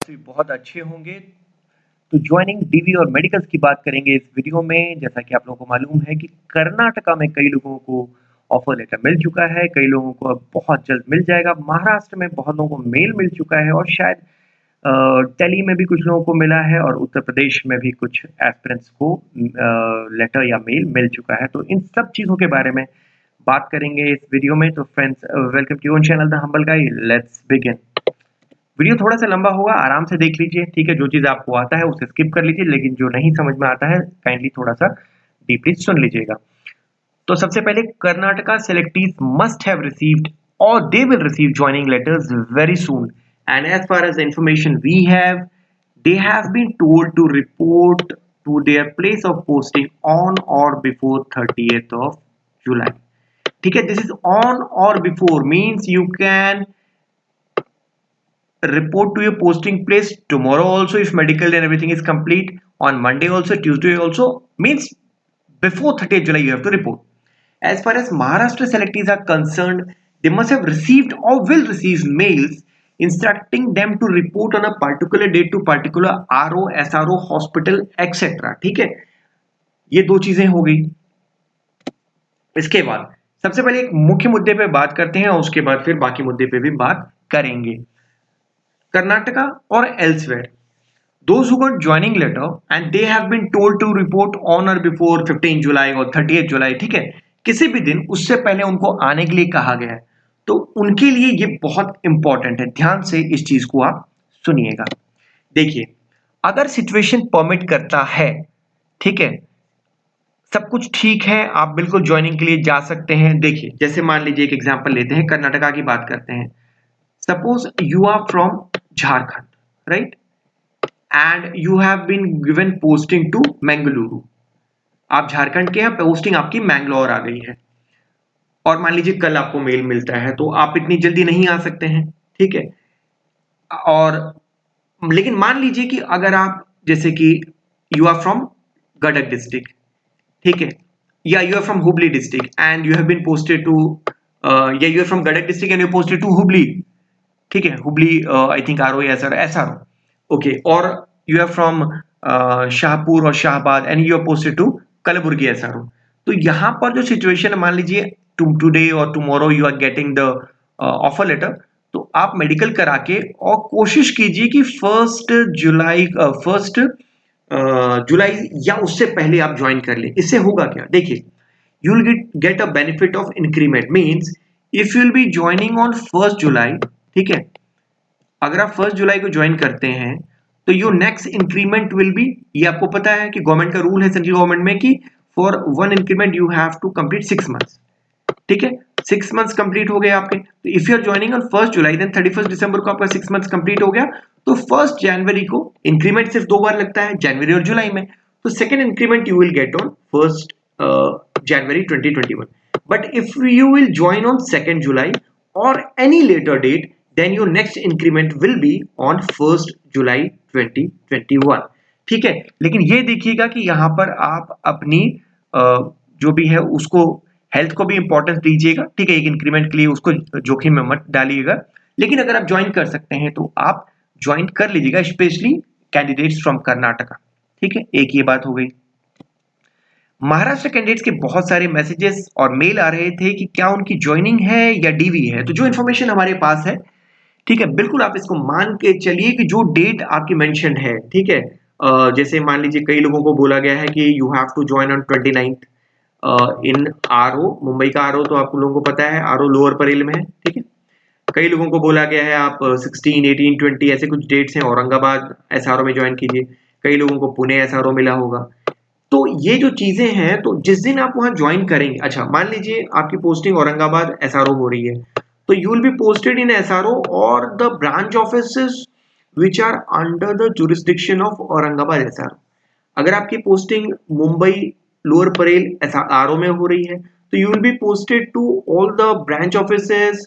भी बहुत अच्छे होंगे। तो जॉइनिंग डीवी और मेडिकल्स की बात करेंगे इस वीडियो में। जैसा कि आप लोगों को मालूम है कि कर्नाटका में कई लोगों को ऑफर लेटर मिल चुका है, कई लोगों को अब बहुत जल्द मिल जाएगा। महाराष्ट्र में बहुत लोगों को मेल मिल चुका है और शायद दिल्ली में भी कुछ लोगों को मिला है और उत्तर प्रदेश में भी कुछ एस्पिरेंट्स को लेटर या मेल मिल चुका है। तो इन सब चीज़ों के बारे में बात करेंगे इस वीडियो में। तो friends, welcome to your channel the humble guy. Let's begin. Video थोड़ा सा लंबा होगा, आराम से देख लीजिए, ठीक है। जो चीज़ आपको आता है उसे स्किप कर लीजिए, लेकिन जो नहीं समझ में आता है काइंडली थोड़ा सा डीपली सुन लीजिएगा। तो सबसे पहले, Karnataka selectees must have received or they will receive joining letters very soon, and as far as the information we have, they have been told to report to their place of posting on or before 30th of July. ठीक है, this is on or before means you can report to your posting place tomorrow also if medical and everything is complete, on Monday also, Tuesday also, means before 30th July you have to report. As far as Maharashtra selectees are concerned, they must have received or will receive mails instructing them to report on a particular date to particular RO, SRO, hospital, etc. ठीक है, ये दो चीजें हो गई। इसके बाद सबसे पहले एक मुख्य मुद्दे पे बात करते हैं और उसके बाद फिर बाकी मुद्दे पे भी बात करेंगे। Karnataka or elsewhere, those who got joining letter and they have been told to report on or before 15 July or 30th July, ठीक है, किसी भी दिन उससे पहले उनको आने के लिए कहा गया है, तो उनके लिए ये बहुत इंपॉर्टेंट है। ध्यान से इस चीज को आप सुनिएगा। देखिए, अगर सिचुएशन परमिट करता है, ठीक है, सब कुछ ठीक है, आप बिल्कुल ज्वाइनिंग के लिए जा सकते हैं। देखिए, जैसे मान लीजिए एक एग्जांपल लेते हैं, कर्नाटका की बात करते हैं। Suppose you are from Jharkhand, right, and you have been given posting to Mangaluru. आप झारखंड के हैं, पोस्टिंग आपकी मैंगलोर आ गई है, और मान लीजिए कल आपको मेल मिलता है, तो आप इतनी जल्दी नहीं आ सकते हैं, ठीक है। और लेकिन मान लीजिए कि अगर आप, जैसे कि you are from Gadag district, ठीक है, या you are from Hubli district and you have been posted to, या you are from Gadag district and you posted to Hubli, ठीक है, Hubli I think R O या एस आर ओ, ओके, और यू आर फ्रॉम शाहपुर और Shahabad and you are posted to Kalaburagi S R O. तो यहाँ पर जो सिचुएशन है, मान लीजिए टुडे और tomorrow you are getting the offer letter, तो आप मेडिकल करा के और कोशिश कीजिए कि फर्स्ट जुलाई या उससे पहले आप ज्वाइन कर ले। इससे होगा क्या, देखिए, you will get a benefit of increment. Means if you will be joining on 1 जुलाई, ठीक है, अगर आप 1 जुलाई को ज्वाइन करते हैं तो your next increment will be, ये आपको पता है कि गवर्नमेंट का रूल है सेंट्रल गवर्नमेंट में कि for one increment you have to complete 6 months, ठीक है। 6 मंथ्स कंप्लीट हो गए आपके, तो if you are joining on 1 July then 31 December को आपका 6 मंथ्स कंप्लीट हो गया, तो 1 जनवरी को इंक्रीमेंट सिर्फ 2 बार लगता है, जनवरी और जुलाई में, तो second increment you will get on 1 January 2021। But if you will join on 2 July और any letter date, then your next increment will be on 1 July 2021, ठीक है। लेकिन ये देखिएगा कि यहाँ पर आप अपनी जो भी है उसको, हेल्थ को भी इंपॉर्टेंस दीजिएगा, ठीक है। एक इंक्रीमेंट के लिए उसको जोखिम में मत डालिएगा, लेकिन अगर आप ज्वाइन कर सकते हैं तो आप ज्वाइन कर लीजिएगा, स्पेशली कैंडिडेट्स फ्रॉम कर्नाटका, ठीक है। एक ये बात हो गई। महाराष्ट्र कैंडिडेट्स के बहुत सारे मैसेजेस और मेल आ रहे थे कि क्या उनकी ज्वाइनिंग है या डीवी है। तो जो इन्फॉर्मेशन हमारे पास है, ठीक है, बिल्कुल आप इसको मान के चलिए कि जो डेट आपकी मेंशन है, ठीक है, जैसे मान लीजिए कई लोगों को बोला गया है कि you have to join on 29 in RO, Mumbai का आरओ तो आप लोगों को पता है, आरओ लोअर परेल में है, ठीक है। कई लोगों को बोला गया है आप 16, 18, 20 ऐसे कुछ डेट्स हैं, औरंगाबाद एसआरओ में ज्वाइन कीजिए। कई लोगों को पुणे एसआरओ मिला होगा। तो ये जो चीजें हैं, तो जिस दिन आप वहां ज्वाइन करेंगे, अच्छा मान लीजिए आपकी पोस्टिंग औरंगाबाद एसआरओ हो रही है, तो you will be posted in SRO or the branch offices which are under the jurisdiction of Aurangabad SRO. अगर आपकी posting Mumbai lower Parel SRO में हो रही है, तो you will be posted to all the branch offices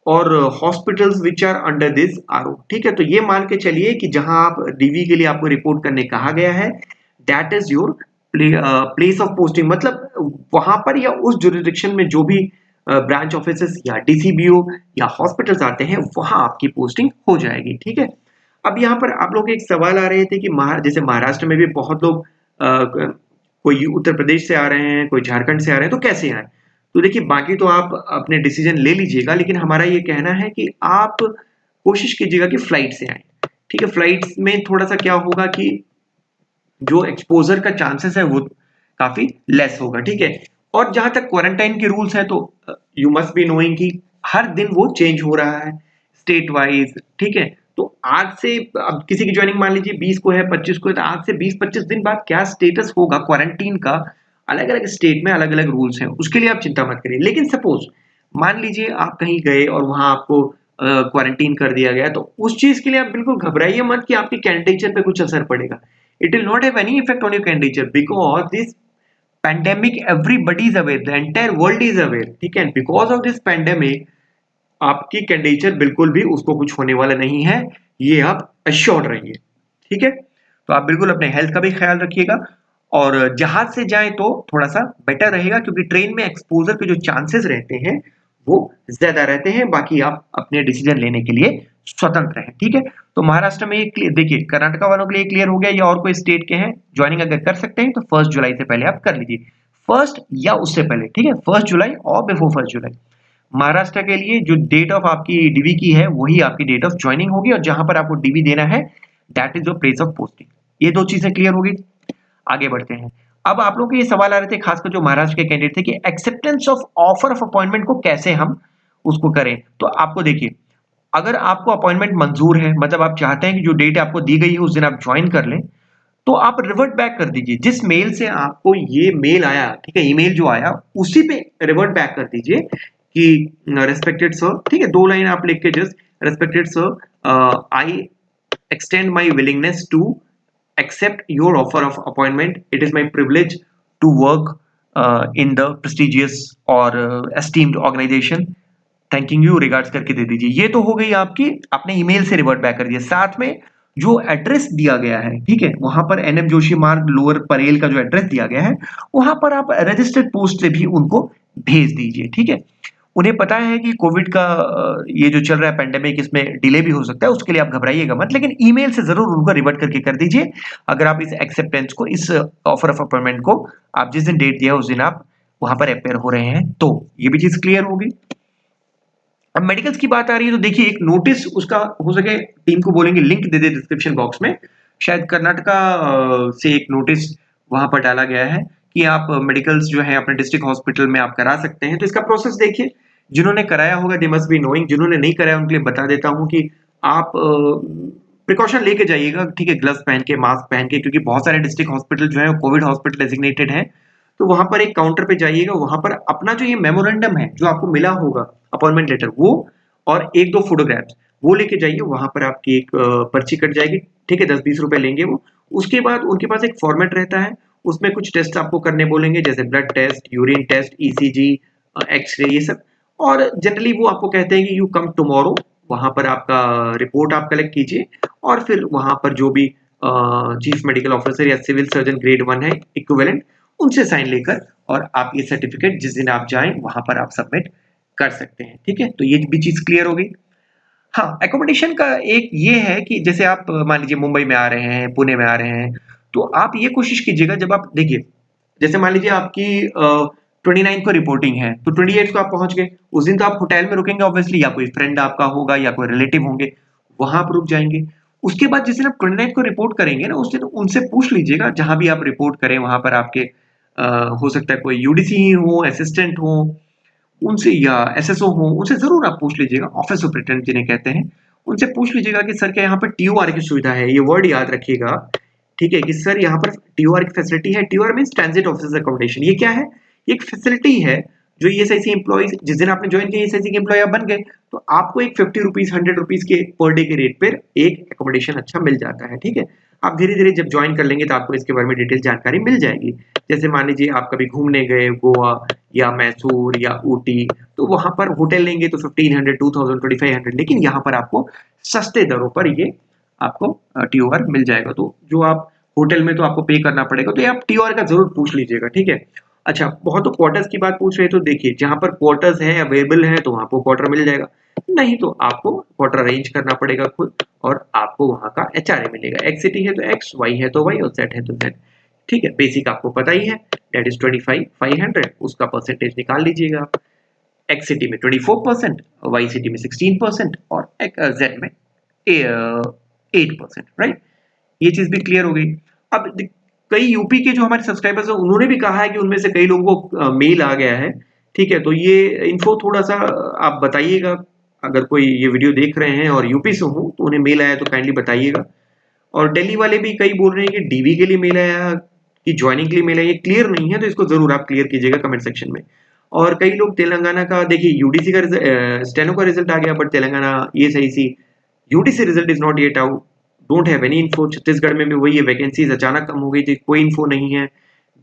और hospitals which are under this RO, ठीक है। तो ये मान के चलिए कि जहां आप डीवी के लिए आपको रिपोर्ट करने कहा गया है, that is your place of posting, मतलब वहां पर या उस jurisdiction में जो भी ब्रांच ऑफिसेस या डीसीबीओ या हॉस्पिटल्स आते हैं, वहां आपकी पोस्टिंग हो जाएगी, ठीक है। अब यहाँ पर आप लोग एक सवाल आ रहे थे कि जैसे महाराष्ट्र में भी बहुत लोग कोई उत्तर प्रदेश से आ रहे हैं, कोई झारखंड से आ रहे हैं, तो कैसे आए? तो देखिए बाकी तो आप अपने डिसीजन ले लीजिएगा, लेकिन हमारा ये कहना है कि आप कोशिश कीजिएगा कि फ्लाइट से आए। ठीक है, फ्लाइट्स में थोड़ा सा क्या होगा कि जो एक्सपोजर का चांसेस है वो काफी लेस होगा। ठीक है, और जहां तक क्वारंटाइन के रूल्स है तो यू मस्ट बी नोइंग कि हर दिन वो चेंज हो रहा है स्टेट वाइज। ठीक है, तो आज से अब किसी की ज्वाइनिंग मान लीजिए 20 को है, 25 को है, तो आज से 20-25 दिन बाद क्या स्टेटस होगा क्वारंटीन का, अलग अलग स्टेट में अलग अलग रूल्स हैं, उसके लिए आप चिंता मत करिए। लेकिन सपोज मान लीजिए आप कहीं गए और वहां आपको क्वारंटीन कर दिया गया, तो उस चीज के लिए आप बिल्कुल घबराइए मत कि आपके कैंडिडेचर पे कुछ असर पड़ेगा। It will not have any effect on your candidature because this pandemic everybody is aware, the entire world is aware. ठीक है, बिकॉज ऑफ दिस पैंडेमिक आपकी कैंडिडेचर बिल्कुल भी उसको कुछ होने वाला नहीं है, ये आप अश्योर्ड रहिए। ठीक है, तो आप बिल्कुल अपने हेल्थ का भी ख्याल रखिएगा, और जहाज से जाएं तो थोड़ा सा बेटर रहेगा क्योंकि ट्रेन में एक्सपोजर के जो चांसेस रहते हैं वो ज्यादा रहते हैं। बाकी आप अपने डिसीजन लेने के लिए स्वतंत्र हैं। ठीक है, तो महाराष्ट्र में ये देखिए कर्नाटका वालों के लिए क्लियर हो गया, या और कोई स्टेट के हैं ज्वाइनिंग अगर कर सकते हैं तो 1 जुलाई से पहले आप कर लीजिए, 1 या उससे पहले। ठीक है, 1 जुलाई और बिफोर 1 जुलाई। महाराष्ट्र के लिए जो डेट ऑफ आपकी डीवी की है वही आपकी डेट ऑफ ज्वाइनिंग होगी, और जहां पर आपको डीवी देना है that is your place of posting. ये दो चीजें क्लियर होगी। आगे बढ़ते हैं। अब आप लोगों के ये सवाल आ रहे थे खासकर जो महाराष्ट्र के कैंडिडेट थे कि acceptance of offer of appointment को कैसे हम उसको करें। तो आपको देखिए, अगर आपको अपॉइंटमेंट मंजूर है, मतलब आप चाहते हैं कि जो डेट आपको दी गई है उस दिन आप ज्वाइन कर लें, तो आप रिवर्ट बैक कर दीजिए जिस मेल से आपको ये मेल आया। ठीक है, ईमेल जो आया उसी पे रिवर्ट बैक कर दीजिए कि रेस्पेक्टेड सर, ठीक है, 2 लाइन आप लिख के just respected sir, I extend my willingness to accept your offer of appointment. It is my privilege to work in the prestigious or esteemed organization. Thanking you regards करके दे दीजिए। ये तो हो गई आपकी, आपने ईमेल से रिवर्ट बैक कर दिया। साथ में जो एड्रेस दिया गया है, ठीक है, वहां पर एनएम जोशी मार्ग लोअर परेल का जो एड्रेस दिया गया है वहां पर आप रजिस्टर्ड पोस्ट से भी उनको भेज दीजिए। ठीक है, उन्हें पता है कि कोविड का ये जो चल रहा है पेंडेमिक, इसमें डिले भी हो सकता है, उसके लिए आप घबराइएगा मत, लेकिन ईमेल से जरूर उनको रिवर्ट करके कर दीजिए। अगर आप इस एक्सेप्टेंस को, इस ऑफर ऑफ अपॉइंटमेंट को आप जिस दिन डेट दिया उस दिन आप वहां पर अपेयर हो रहे हैं, तो ये भी चीज क्लियर होगी। अब मेडिकल्स की बात आ रही है, तो देखिए एक नोटिस उसका हो सके टीम को बोलेंगे लिंक दे दे डिस्क्रिप्शन बॉक्स में, शायद कर्नाटका से एक नोटिस वहां पर डाला गया है कि आप मेडिकल्स जो है अपने डिस्ट्रिक्ट हॉस्पिटल में आप करा सकते हैं। तो इसका प्रोसेस देखिए, जिन्होंने कराया होगा दे मस्ट बी नोइंग, जिन्होंने नहीं कराया उनके लिए बता देता हूं कि आप प्रिकॉशन लेके जाइएगा। ठीक है, ग्लव्स पहन के, मास्क पहन के, क्योंकि बहुत सारे डिस्ट्रिक्ट हॉस्पिटल जो है कोविड हॉस्पिटल डेजिग्नेटेड है। तो वहां पर एक काउंटर पे जाइएगा, वहां पर अपना जो ये मेमोरेंडम है जो आपको मिला होगा अपॉइंटमेंट लेटर, वो और 1-2 फोटोग्राफ्स वो लेके जाइए। वहां पर आपकी एक पर्ची कट जाएगी। ठीक है, 10-20 रुपए लेंगे वो। उसके बाद उनके पास एक फॉर्मेट रहता है, उसमें कुछ टेस्ट आपको करने बोलेंगे, जैसे blood test, urine test, ECG, x-ray, ये सब। और जनरली वो आपको कहते हैं कि यू कम टुमारो, वहां पर आपका रिपोर्ट आप कलेक्ट कीजिए, और फिर वहां पर जो भी चीफ मेडिकल ऑफिसर या सिविल सर्जन ग्रेड 1 है इक्विवेलेंट, उनसे साइन लेकर और आप ये सर्टिफिकेट जिस दिन आप जाएं वहां पर आप सबमिट कर सकते हैं। ठीक है, तो ये भी चीज क्लियर हो गई। हाँ, एकोमोडेशन का एक ये है कि जैसे आप मान लीजिए मुंबई में आ रहे हैं, पुणे में आ रहे हैं, तो आप ये कोशिश कीजिएगा, जब आप देखिए जैसे मान लीजिए आपकी 29 को रिपोर्टिंग है, तो 28 को आप पहुंच गए, उस दिन तो आप होटल में रुकेंगे ऑब्वियसली, या कोई फ्रेंड आपका होगा या कोई रिलेटिव होंगे, वहां आप रुक जाएंगे। उसके बाद जिस दिन आप 29 को रिपोर्ट करेंगे ना, उस दिन उनसे पूछ लीजिएगा, जहां भी आप रिपोर्ट करें वहां पर आपके हो सकता है कोई यूडीसी ही हो, असिस्टेंट हो उनसे, या एसएसओ हो, उनसे जरूर आप पूछ लीजिएगा, ऑफिस सुपरिटेंडेंट जिन्हें कहते हैं, उनसे पूछ लीजिएगा कि सर क्या यहाँ पर टीओआर की सुविधा है। ये वर्ड याद रखिएगा, ठीक है, कि सर यहाँ पर टीओआर की फैसिलिटी है। TOR means transit officer accommodation. ये क्या है? ये एक फैसिलिटी है जो ईएसआईसी एम्प्लॉइज, जिस दिन आपने ज्वाइन किया ईएसआईसी के एम्प्लॉय आप बन गए, तो आपको एक 50 रुपीज 100 रुपीज के पर डे के रेट पर एक अकोमोडेशन अच्छा मिल जाता है। ठीक है, आप धीरे धीरे जब ज्वाइन कर लेंगे तो आपको इसके बारे में डिटेल जानकारी मिल जाएगी। जैसे मान लीजिए आप कभी घूमने गए गोवा या मैसूर या ऊटी, तो वहां पर होटल लेंगे तो 1500, 2000, 2500, लेकिन यहाँ पर आपको सस्ते दरों पर ये आपको टीओआर मिल जाएगा। तो जो आप होटल में तो आपको पे करना पड़ेगा, तो ये आप टीओआर का जरूर पूछ लीजिएगा। ठीक है, अच्छा, बहुत तो क्वार्टर्स की बात पूछ रहे हैं, तो देखिए जहां पर क्वार्टर्स हैं अवेलेबल हैं तो वहां पर क्वार्टर मिल जाएगा, नहीं तो आपको क्वार्टर अरेंज करना पड़ेगा खुद, और आपको वहां का एचआरए मिलेगा। एक्स सिटी है तो एक्स, वाई है तो वाई, और जेड है तो जेड। ठीक है, बेसिक आपको पता ही है, दैट इज 25,500, उसका परसेंटेज निकाल लीजिएगा आप। एक्स सिटी में 24%, वाई सिटी में 16%, और जेड में 8%, राइट। ये चीज भी क्लियर हो गई। अब कई यूपी के जो हमारे सब्सक्राइबर्स हैं उन्होंने भी कहा है कि उनमें से कई लोगों को मेल आ गया है। ठीक है, तो ये इन्फो थोड़ा सा आप बताइएगा, अगर कोई ये वीडियो देख रहे हैं और यूपी से हो तो उन्हें मेल आया तो काइंडली बताइएगा। और दिल्ली वाले भी कई बोल रहे हैं कि डीवी के लिए मेल आया, कि ज्वाइनिंग के लिए मेल आया, ये क्लियर नहीं है, तो इसको जरूर आप क्लियर कीजिएगा कमेंट सेक्शन में। और कई लोग तेलंगाना का, देखिए यूडीसी का स्टेनो का रिजल्ट आ गया, बट तेलंगाना ये सही C UDC result is not yet out, don't have any info. Chhattisgarh में भी वही है, वैकेंसीज अचानक कम हो गई थी, कोई इन्फो नहीं है।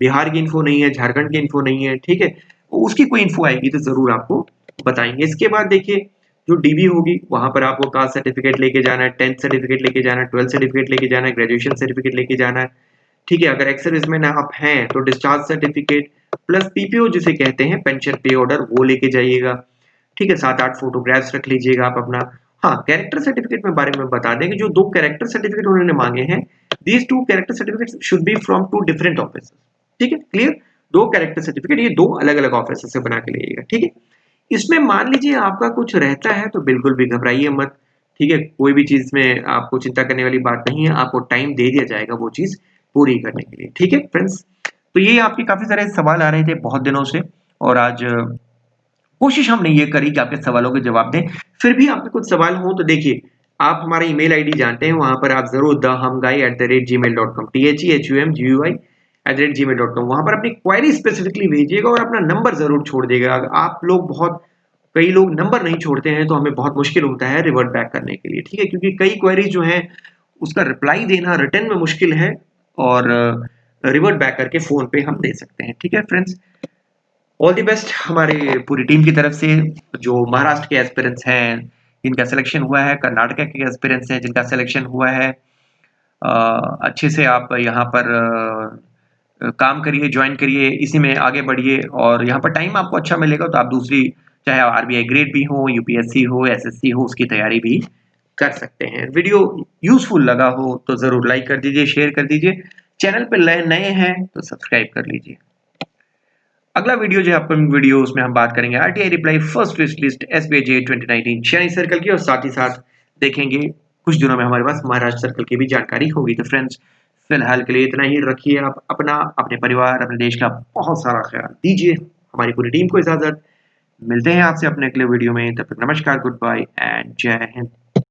बिहार की इन्फो नहीं है, झारखंड की इन्फो नहीं है। ठीक है, उसकी कोई इन्फो आएगी तो जरूर आपको बताएंगे। इसके बाद देखिए जो डीबी होगी वहां पर आपको कास्ट सर्टिफिकेट लेके जाना है, 10th सर्टिफिकेट लेके जाना है, 12th सर्टिफिकेट लेके जाना है, ग्रेजुएशन सर्टिफिकेट लेके जाना है। ठीक है, अगर एक्स सर्विसमैन आप हैं तो डिस्चार्ज सर्टिफिकेट प्लस पीपीओ जिसे कहते हैं पेंशन पे ऑर्डर, वो लेके जाइएगा। ठीक है, 7-8 फोटोग्राफ्स रख लीजिएगा आप अपना। हाँ, कैरेक्टर सर्टिफिकेट में बारे में बता दें कि जो 2 कैरेक्टर सर्टिफिकेट उन्होंने मांगे हैं, these 2 character certificates should be from 2 different office. ठीक है, क्लियर। 2 कैरेक्टर सर्टिफिकेट ये 2 अलग अलग ऑफिस से बना के लाइएगा। ठीक है, इसमें मान लीजिए आपका कुछ रहता है तो बिल्कुल भी घबराइए मत। ठीक है, कोई भी चीज में आपको चिंता करने वाली बात नहीं है, आपको टाइम दे दिया जाएगा वो चीज पूरी करने के लिए। ठीक है फ्रेंड्स, तो ये आपके काफी सारे सवाल आ रहे थे बहुत दिनों से, और आज कोशिश हमने ये करी कि आपके सवालों के जवाब दें। फिर भी आपके कुछ सवाल हो तो देखिए, आप हमारा ईमेल आईडी जानते हैं, वहां पर आप जरूर thehumguy@gmail.com, thehumguy@gmail.com, वहां पर अपनी क्वेरी स्पेसिफिकली भेजिएगा और अपना नंबर जरूर छोड़ देगा। आप लोग बहुत, कई लोग नंबर नहीं छोड़ते हैं तो हमें बहुत मुश्किल होता है रिवर्ट बैक करने के लिए। ठीक है, क्योंकि कई क्वेरीज जो है उसका रिप्लाई देना रिटर्न में मुश्किल है, और रिवर्ट बैक करके फोन पे हम दे सकते हैं। ठीक है फ्रेंड्स, ऑल द बेस्ट हमारे पूरी टीम की तरफ से। जो महाराष्ट्र के एस्पिरेंट्स हैं जिनका सिलेक्शन हुआ है, कर्नाटक के एस्पिरेंट्स हैं जिनका सिलेक्शन हुआ है, अच्छे से आप यहाँ पर काम करिए, ज्वाइन करिए, इसी में आगे बढ़िए, और यहाँ पर टाइम आपको अच्छा मिलेगा तो आप दूसरी, चाहे आरबीआई ग्रेड भी हो, यूपीएससी हो, एसएससी हो, उसकी तैयारी भी कर सकते हैं। वीडियो यूजफुल लगा हो तो जरूर लाइक कर दीजिए, शेयर कर दीजिए, चैनल पर नए हैं तो सब्सक्राइब कर लीजिए। अगला वीडियो जो है अपकमिंग वीडियो, उसमें हम बात करेंगे RTI reply first list list SBI 2019 Shani circle की, और साथ ही साथ देखेंगे कुछ दिनों में हमारे पास महाराष्ट्र सर्कल की भी जानकारी होगी। तो फ्रेंड्स, फिलहाल के लिए इतना ही, रखिए आप अपना, अपने परिवार, अपने देश का बहुत सारा ख्याल दीजिए। हमारी पूरी टीम को इजाजत, मिलते हैं आपसे अपने अगले वीडियो में, तब तक नमस्कार, गुड बाय एंड जय हिंद।